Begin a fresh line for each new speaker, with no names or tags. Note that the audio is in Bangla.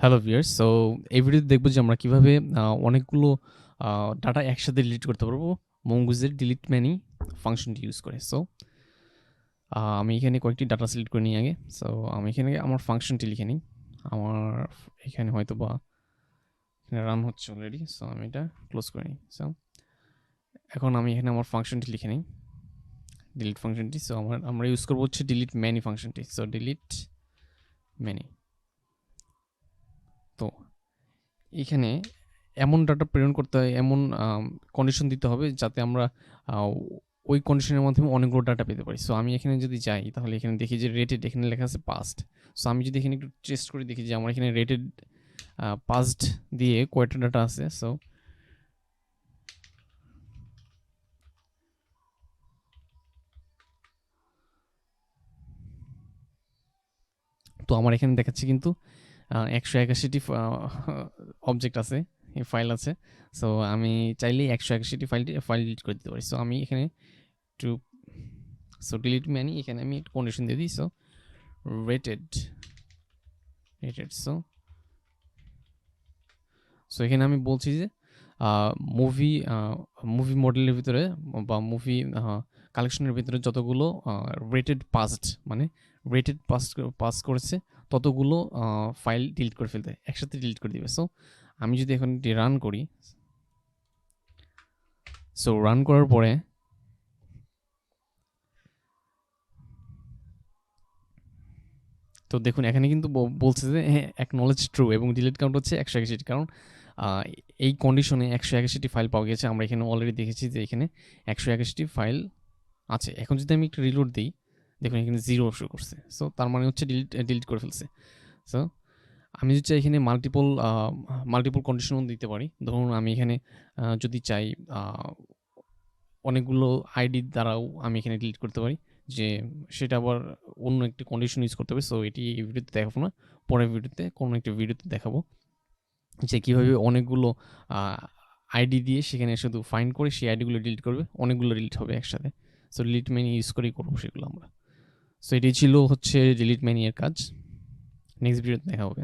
হ্যালো ভিউয়ার্স, সো এই ভিডিওতে দেখব যে আমরা কিভাবে অনেকগুলো ডাটা একসাথে ডিলিট করতে পারবো মঙ্গুজের deleteMany ফাংশনটি ইউজ করে। সো আমি এখানে কয়েকটি ডাটা সিলেক্ট করে নিই আগে। সো আমি এখানে আমার ফাংশনটি লিখে নিই। আমার এখানে হয়তো বা এখানে রান হচ্ছে অলরেডি, সো আমি এটা ক্লোজ করে নিই। সো এখন আমি এখানে আমার ফাংশনটি লিখে নিই, ডিলিট ফাংশনটি। সো আমরা ইউজ করবো হচ্ছে deleteMany ফাংশনটি। So deleteMany। তো এখানে এমন ডাটা প্রেরণ করতে হয়, এমন কন্ডিশন দিতে হবে যাতে আমরা ওই কন্ডিশনের মাধ্যমে অনেকগুলো ডাটা পেতে পারি। সো আমি এখানে যদি যাই তাহলে এখানে দেখি যে রেটেড এখানে লেখা আছে পাস্ট। সো আমি যদি এখানে একটু টেস্ট করে দেখি যে আমার এখানে রেটেড পাস্ট দিয়ে কয়টা ডাটা আছে। সো তো আমার এখানে দেখাচ্ছে কিন্তু 181টি অবজেক্ট আছে, ফাইল আছে। সো আমি চাইলেই 181টি ফাইল ডিলিট করে দিতে পারি। সো আমি এখানে টু deleteMany এখানে আমি একটা কন্ডিশন দিয়ে দিই। সো rated সো এখানে আমি বলছি যে মুভি মডেলের ভিতরে বা মুভি কালেকশনের ভিতরে যতগুলো রেটেড পাস্ট মানে রেটেড পাস করেছে ততগুলো ফাইল ডিলিট করে ফেলতে একসাথে ডিলিট করে দিবে। সো আমি যদি এখন এটি রান করি, সো রান করার পরে তো দেখুন এখানে কিন্তু বলছে যে হ্যাঁ অ্যাকনলেজ ট্রু এবং ডিলিট কাউন্ট হচ্ছে 181, কারণ এই কন্ডিশনে 181টি ফাইল পাওয়া গেছে। আমরা এখানে অলরেডি দেখেছি যে এখানে 181টি ফাইল আছে। এখন যদি আমি একটু রিলোড দিই, দেখুন এখানে 0 শো করছে। সো তার মানে হচ্ছে ডিলিট করে ফেলছে। সো আমি যদি চাই এখানে মাল্টিপল কন্ডিশনও দিতে পারি। ধরুন আমি এখানে যদি চাই অনেকগুলো আইডির দ্বারাও আমি এখানে ডিলিট করতে পারি, যে সেটা আবার অন্য একটি কন্ডিশন ইউজ করতে হবে। সো এটি এই ভিডিওতে দেখাবো না, পরের ভিডিওতে কোনো একটি ভিডিওতে দেখাবো যে কীভাবে অনেকগুলো আইডি দিয়ে সেখানে শুধু ফাইন্ড করে সেই আইডিগুলো ডিলিট করবে, অনেকগুলো ডিলিট হবে একসাথে। সো deleteMany ইউজ করেই করবো সেগুলো আমরা। সো এটি ছিল হচ্ছে deleteMany এর কাজ। নেক্সট ভিডিওতে দেখা হবে।